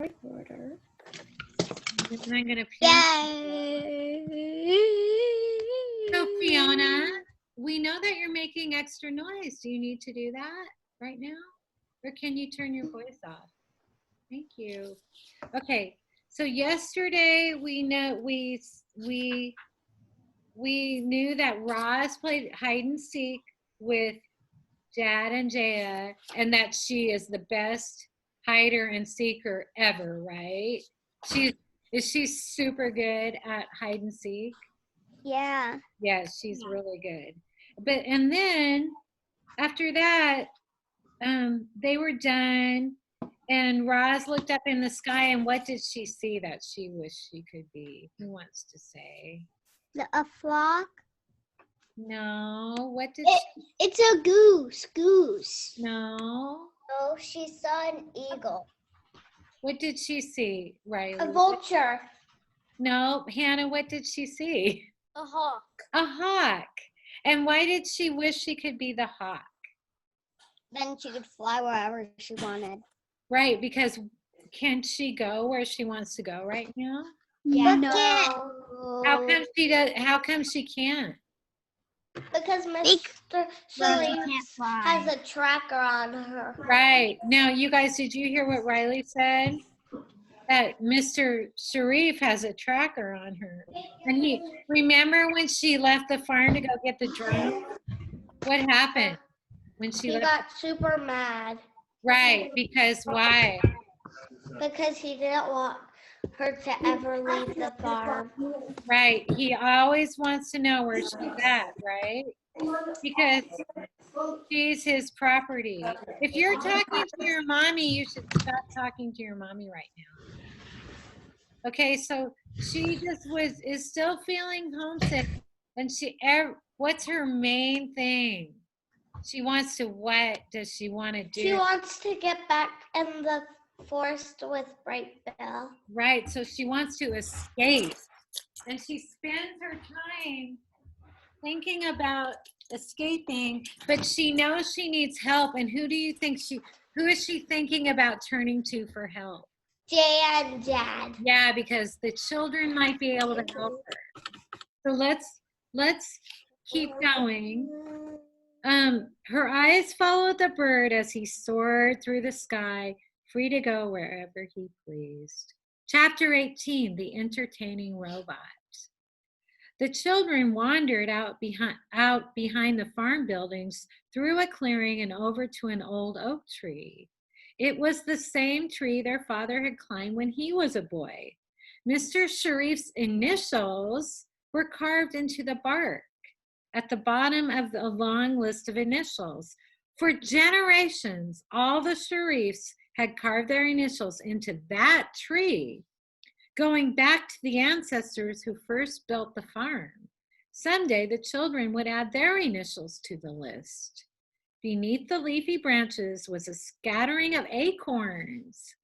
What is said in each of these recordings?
recorder. And I'm going to Yay! So Fiona, we know that you're making extra noise. Do you need to do that right now? Or can you turn your voice off? Thank you. Okay. So yesterday we knew that Roz played hide and seek with Jad and Jaya, and that she is the best hider and seeker ever, right? Is she super good at hide and seek? Yeah. Yes, she's really good. And then after that, they were done, and Roz looked up in the sky, and what did she see that she wished she could be? Who wants to say? A flock? No. What did It's a goose. Goose. No. Oh, she saw an eagle. What did she see, Riley? A vulture. No, Hannah, what did she see? A hawk. A hawk. And why did she wish she could be the hawk? Then she could fly wherever she wanted. Right, because can't she go where she wants to go right now? Yeah. No. How come she does? How come she can't? Because Mr. Sharif has a tracker on her. Right. Now, you guys, did you hear what Riley said? That Mr. Sharif has a tracker on her. And remember when she left the farm to go get the drone? What happened when she left? got super mad. Right, because why? Because he didn't want her to ever leave the farm. Right, he always wants to know where she's at, right? Because she's his property. If you're talking to your mommy, you should stop talking to your mommy right now. Okay, so she just is still feeling homesick, and what's her main thing? She wants to, what does she want to do? She wants to get back in the forest with Bright Bill. Right, so she wants to escape, and she spends her time thinking about escaping, but she knows she needs help. And who is she thinking about turning to for help? Jay and Dad. Yeah, because the children might be able to help her. So let's keep going. Her eyes followed the bird as he soared through the sky, free to go wherever he pleased. Chapter 18, The Entertaining Robot. The children wandered out behind the farm buildings, through a clearing and over to an old oak tree. It was the same tree their father had climbed when he was a boy. Mr. Sharif's initials were carved into the bark at the bottom of the long list of initials. For generations, all the Sharifs had carved their initials into that tree, going back to the ancestors who first built the farm. Someday the children would add their initials to the list. Beneath the leafy branches was a scattering of acorns.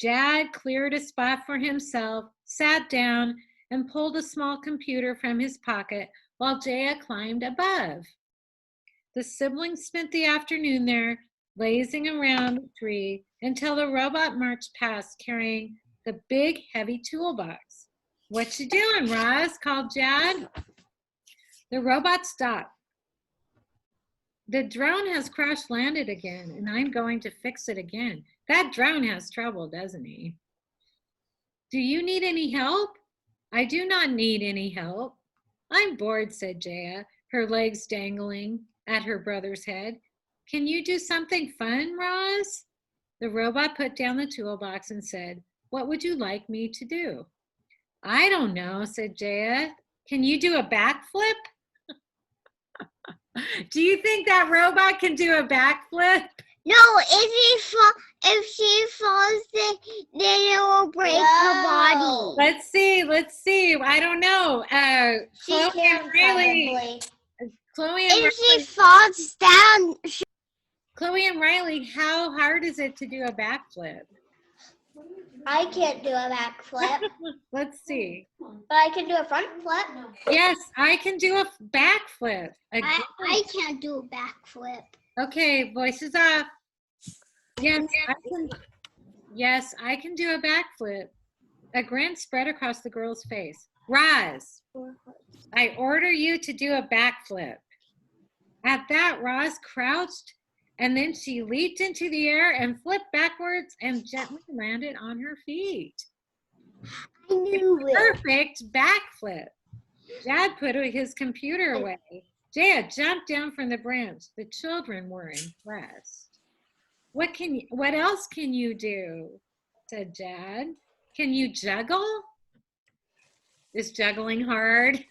Jad cleared a spot for himself, sat down, and pulled a small computer from his pocket while Jaya climbed above. The siblings spent the afternoon there, lazing around the tree until the robot marched past carrying the big, heavy toolbox. "What you doing, Roz?" called Jad. The robot stopped. "The drone has crash landed again, and I'm going to fix it again. That drone has trouble, doesn't he?" "Do you need any help?" "I do not need any help. I'm bored," said Jaya, her legs dangling at her brother's head. "Can you do something fun, Roz?" The robot put down the toolbox and said, "What would you like me to do?" "I don't know," said Jaya. "Can you do a backflip?" Do you think that robot can do a backflip? No, if she falls, then it will break her body. Let's see. I don't know. She can probably. Chloe and If she falls down. Chloe and Riley, how hard is it to do a backflip? I can't do a backflip. Let's see. But I can do a front flip. Yes, I can do a backflip. I can't do a backflip. Okay, voices off. Yes, I can. Yes, I can do a backflip. A grin spread across the girl's face. Roz, I order you to do a backflip. At that, Roz crouched, and then she leaped into the air and flipped backwards and gently landed on her feet. I knew it. Perfect backflip. Dad put his computer away. Jaya jumped down from the branch. The children were impressed. What else can you do? Said Dad. Can you juggle? Is juggling hard?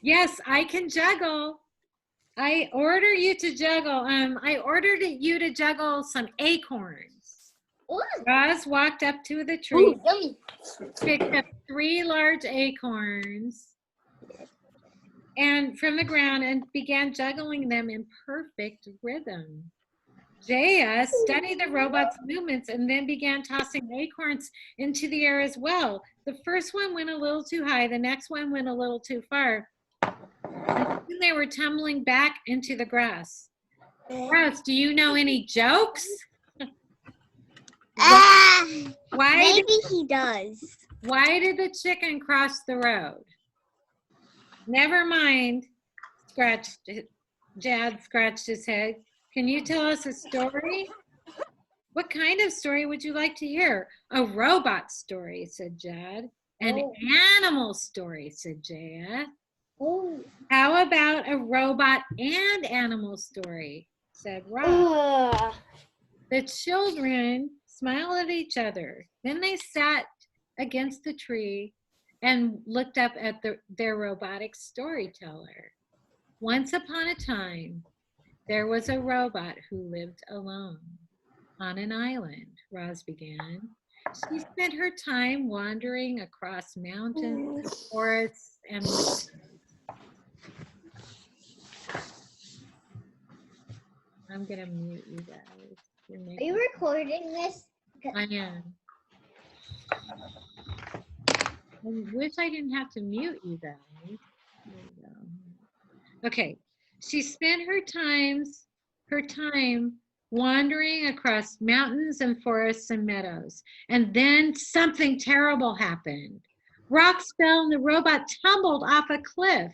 Yes, I can juggle. I order you to juggle. I ordered you to juggle some acorns. Roz walked up to the tree, picked up 3 large acorns and from the ground and began juggling them in perfect rhythm. Jaya studied the robot's movements and then began tossing acorns into the air as well. The first one went a little too high, the next one went a little too far. And soon they were tumbling back into the grass. Roz, do you know any jokes? Maybe he does. Why did the chicken cross the road? Never mind, Jad scratched his head. Can you tell us a story? What kind of story would you like to hear? A robot story, said Jad. An animal story, said Jaya. How about a robot and animal story, said Rob. The children smiled at each other. Then they sat against the tree and looked up at their robotic storyteller. Once upon a time, there was a robot who lived alone on an island, Roz began. She spent her time wandering across mountains, forests, and rivers. I'm gonna mute you guys. Are you recording this? I am. I wish I didn't have to mute you guys. There we go. Okay. She spent her time wandering across mountains and forests and meadows. And then something terrible happened. Rocks fell and the robot tumbled off a cliff.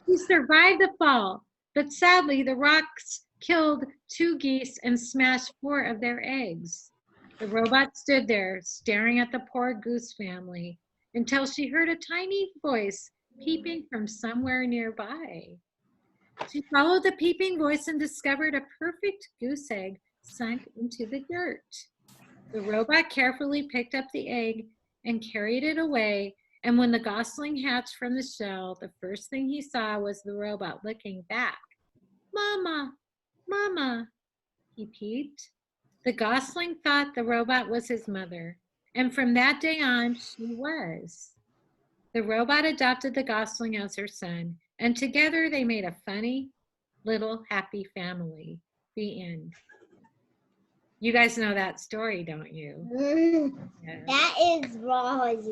She survived the fall, but sadly the rocks killed 2 geese and smashed 4 of their eggs. The robot stood there staring at the poor goose family until she heard a tiny voice peeping from somewhere nearby. She followed the peeping voice and discovered a perfect goose egg sunk into the dirt. The robot carefully picked up the egg and carried it away, and when the gosling hatched from the shell, the first thing he saw was the robot looking back. "Mama, Mama," he peeped. The gosling thought the robot was his mother, and from that day on, she was. The robot adopted the gosling as her son, and together they made a funny, little, happy family. The end. You guys know that story, don't you? Yeah. That is Roz.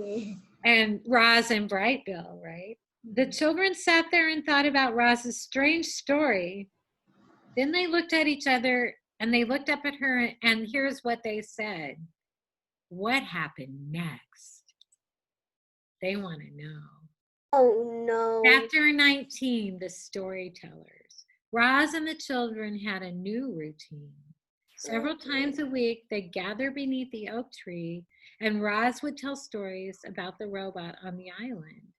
And Roz and Brightbill, right? The children sat there and thought about Roz's strange story. Then they looked at each other and they looked up at her, and here's what they said. What happened next? They want to know. Oh no. Chapter 19, The Storytellers. Roz and the children had a new routine. Several times a week, they'd gather beneath the oak tree, and Roz would tell stories about the robot on the island.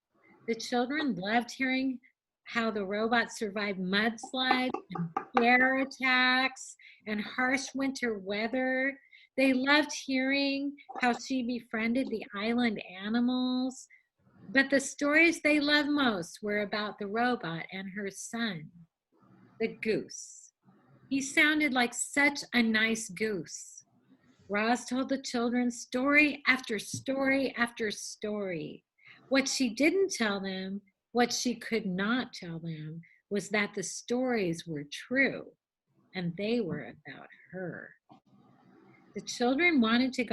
The children loved hearing how the robot survived mudslides and bear attacks and harsh winter weather. They loved hearing how she befriended the island animals. But the stories they loved most were about the robot and her son, the goose. He sounded like such a nice goose. Roz told the children story after story after story. What she didn't tell them, what she could not tell them, was that the stories were true and they were about her. The children wanted to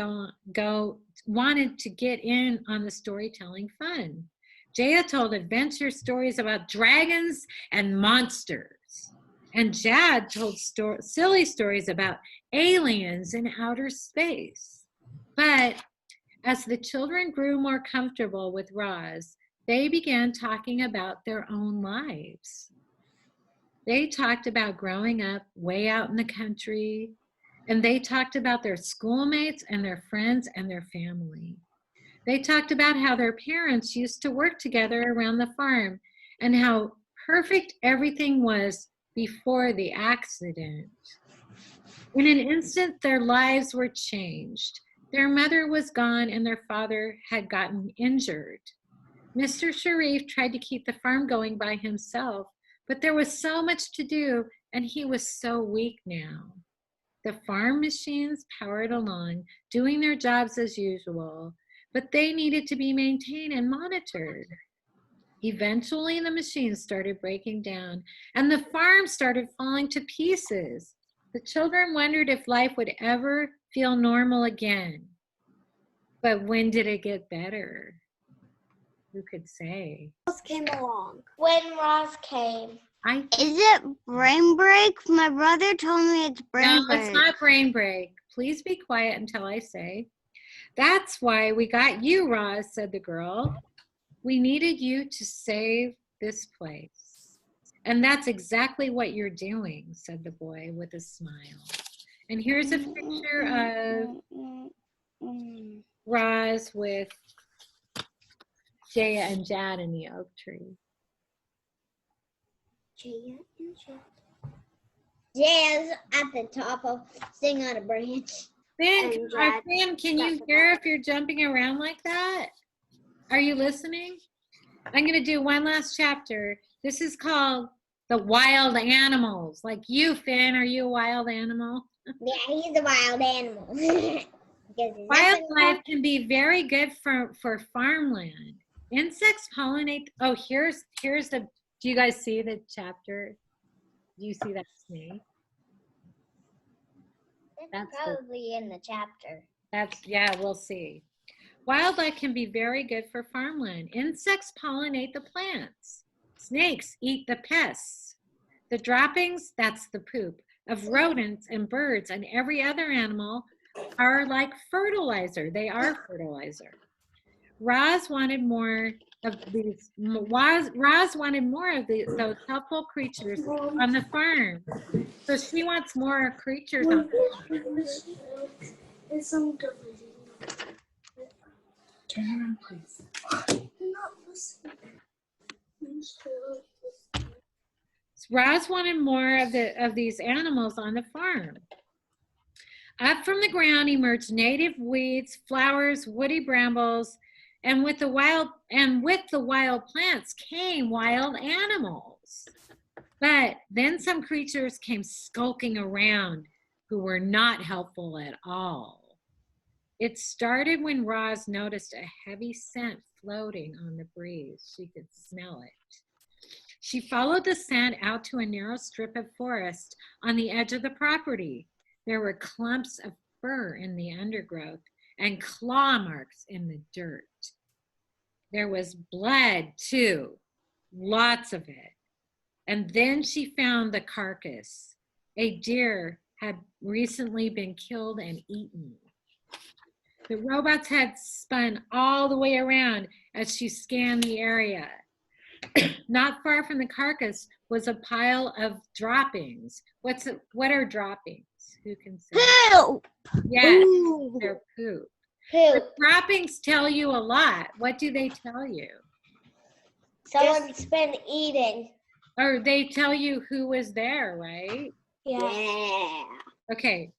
get in on the storytelling fun. Jaya told adventure stories about dragons and monsters. And Jad told silly stories about aliens in outer space. But as the children grew more comfortable with Roz, they began talking about their own lives. They talked about growing up way out in the country, and they talked about their schoolmates and their friends and their family. They talked about how their parents used to work together around the farm and how perfect everything was before the accident. In an instant, their lives were changed. Their mother was gone and their father had gotten injured. Mr. Sharif tried to keep the farm going by himself, but there was so much to do and he was so weak now. The farm machines powered along, doing their jobs as usual, but they needed to be maintained and monitored. Eventually, the machines started breaking down and the farm started falling to pieces. The children wondered if life would ever feel normal again. But when did it get better? Who could say? Roz came along. When Roz came. Is it brain break? My brother told me it's brain break. No, it's not brain break. Please be quiet until I say. That's why we got you, Roz, said the girl. We needed you to save this place. And that's exactly what you're doing, said the boy with a smile. And here's a picture of Roz with Jaya and Jad in the oak tree. Jaya's at the top of sitting on a branch. Finn, And Jad Finn, can you hear if you're jumping around like that? Are you listening? I'm going to do one last chapter. This is called The Wild Animals. Like you, Finn, are you a wild animal? Yeah, he's a wild animal. Wildlife can be very good for farmland. Insects pollinate. Oh, here's the, do you guys see the chapter? Do you see that snake? That's probably in the chapter. Yeah, we'll see. Wildlife can be very good for farmland. Insects pollinate the plants. Snakes eat the pests. The droppings, that's the poop, of rodents and birds and every other animal are like fertilizer. They are fertilizer. Roz wanted more of these. Roz wanted more of those helpful creatures on the farm. So she wants more creatures on the farm. Turn around, please. You're not listening. Roz wanted more of these animals on the farm. Up from the ground emerged native weeds, flowers, woody brambles, and with the wild plants came wild animals. But then some creatures came skulking around who were not helpful at all. It started when Roz noticed a heavy scent floating on the breeze. She could smell it. She followed the scent out to a narrow strip of forest on the edge of the property. There were clumps of fur in the undergrowth and claw marks in the dirt. There was blood too, lots of it. And then she found the carcass. A deer had recently been killed and eaten. The robots had spun all the way around as she scanned the area. Not far from the carcass was a pile of droppings. What are droppings? Who can say? Poop! Yes, Ooh. they're poop. Poop. The droppings tell you a lot. What do they tell you? Someone's been eating. Or they tell you who was there, right? Yeah. Okay.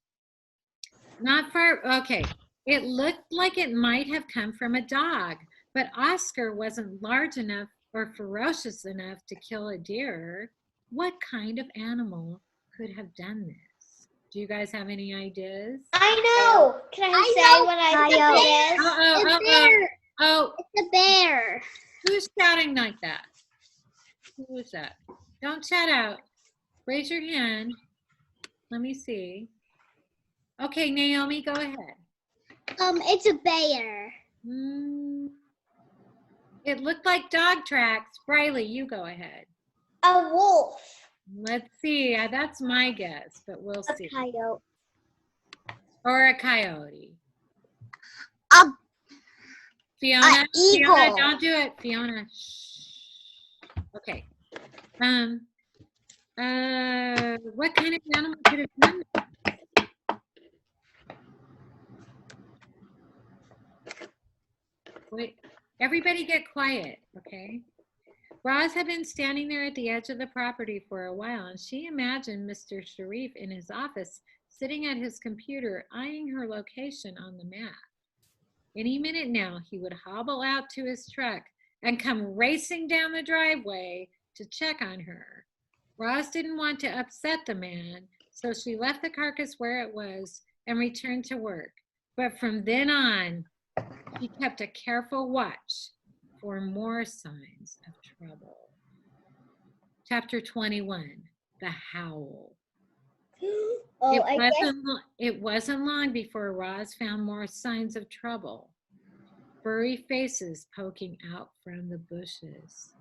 Not far. Okay. It looked like it might have come from a dog, but Oscar wasn't large enough or ferocious enough to kill a deer. What kind of animal could have done this? Do you guys have any ideas? I know. Can I say what I think it is? Oh, It's a bear. who's shouting like that? Who was that? Don't shout out. Raise your hand. Let me see. Okay, Naomi, go ahead. It's a bear. It looked like dog tracks. Briley, you go ahead. A wolf. Let's see. That's my guess, but we'll A see. coyote. Or a coyote. A Fiona, eagle. Fiona, don't do it. Fiona. Shh. Okay. What kind of animal could have done that? Wait, everybody get quiet, okay? Roz had been standing there at the edge of the property for a while, and she imagined Mr. Sharif in his office, sitting at his computer, eyeing her location on the map. Any minute now, he would hobble out to his truck and come racing down the driveway to check on her. Roz didn't want to upset the man, so she left the carcass where it was and returned to work. But from then on, she kept a careful watch for more signs of trouble. Chapter 21, The Howl. It wasn't long before Roz found more signs of trouble. Furry faces poking out from the bushes.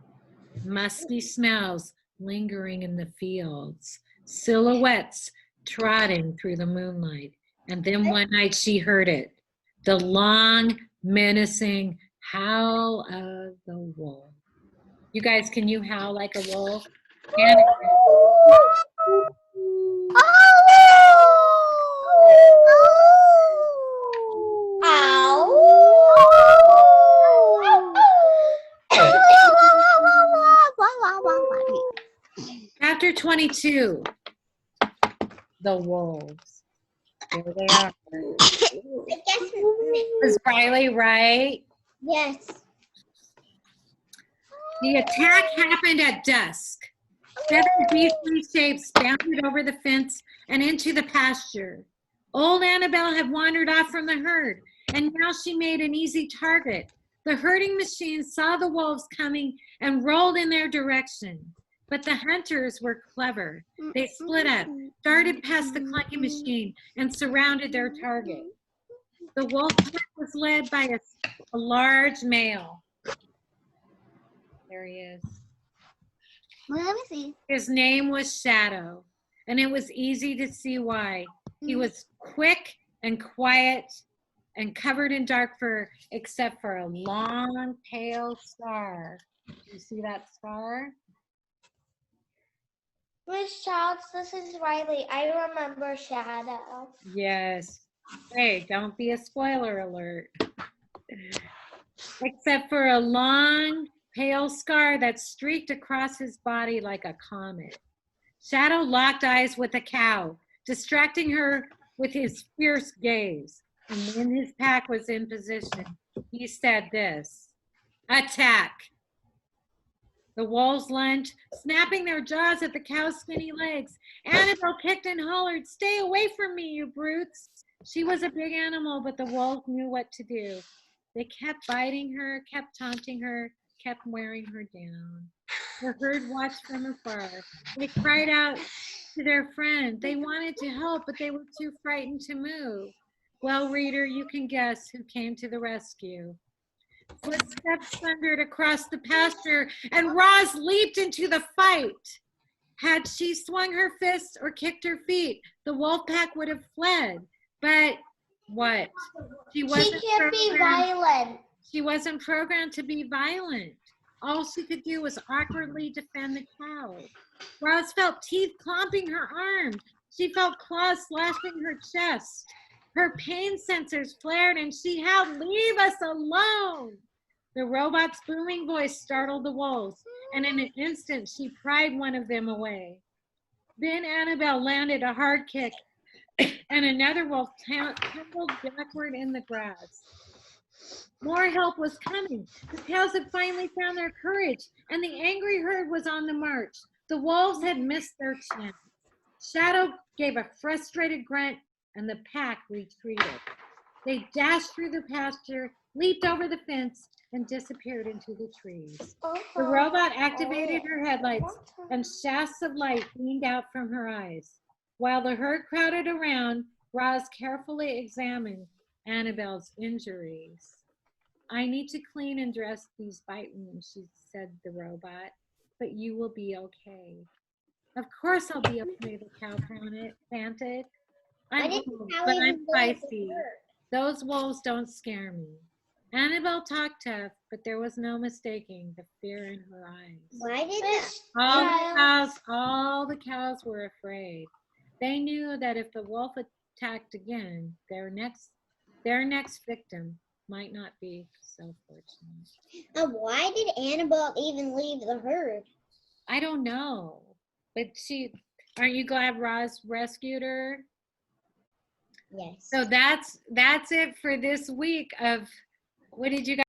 Musty smells lingering in the fields. Silhouettes trotting through the moonlight. And then one night she heard it. The long, menacing howl of the wolf. You guys, can you howl like a wolf? And Chapter 22, The Wolves. There they are. Was Riley right? Yes. The attack happened at dusk. 7 beastly shapes bounded over the fence and into the pasture. Old Annabelle had wandered off from the herd, and now she made an easy target. The herding machine saw the wolves coming and rolled in their direction. But the hunters were clever. They split up, darted past the clunky machine, and surrounded their target. The wolf pack was led by a large male. There he is. Well, let me see. His name was Shadow, and it was easy to see why. He was quick and quiet and covered in dark fur, except for a long, pale scar. You see that scar? Miss Childs, this is Riley. I remember Shadow. Yes. Hey, don't be a spoiler alert. Except for a long, pale scar that streaked across his body like a comet. Shadow locked eyes with the cow, distracting her with his fierce gaze. And when his pack was in position, he said this: "Attack!" The wolves lunged, snapping their jaws at the cow's skinny legs. Annabelle kicked and hollered, "Stay away from me, you brutes!" She was a big animal, but the wolves knew what to do. They kept biting her, kept taunting her, kept wearing her down. The herd watched from afar. They cried out to their friend. They wanted to help, but they were too frightened to move. Well, reader, you can guess who came to the rescue. Footsteps thundered across the pasture, and Roz leaped into the fight. Had she swung her fists or kicked her feet, the wolf pack would have fled. But what? She can't be violent. She wasn't programmed to be violent. All she could do was awkwardly defend the cow. Roz felt teeth clomping her arm. She felt claws slashing her chest. Her pain sensors flared and she howled, "Leave us alone!" The robot's booming voice startled the wolves, and in an instant she pried one of them away. Then Annabelle landed a hard kick, and another wolf tumbled backward in the grass. More help was coming. The cows had finally found their courage, and the angry herd was on the march. The wolves had missed their chance. Shadow gave a frustrated grunt, and the pack retreated. They dashed through the pasture, leaped over the fence, and disappeared into the trees. The robot activated her headlights, and shafts of light beamed out from her eyes. While the herd crowded around, Roz carefully examined Annabelle's injuries. "I need to clean and dress these bite wounds," she said to the robot, "but you will be okay." Of course I'll be afraid of cow panted. Why I'm did the old, cow but even I'm go with the feisty. herd? Those wolves don't scare me. Annabelle talked tough, but there was no mistaking the fear in her eyes. Why did All the cows were afraid. They knew that if the wolf attacked again, their next victim might not be so fortunate. why did Annabelle even leave the herd? I don't know, but aren't you glad Roz rescued her? Yes. So that's it for this week of, what did you guys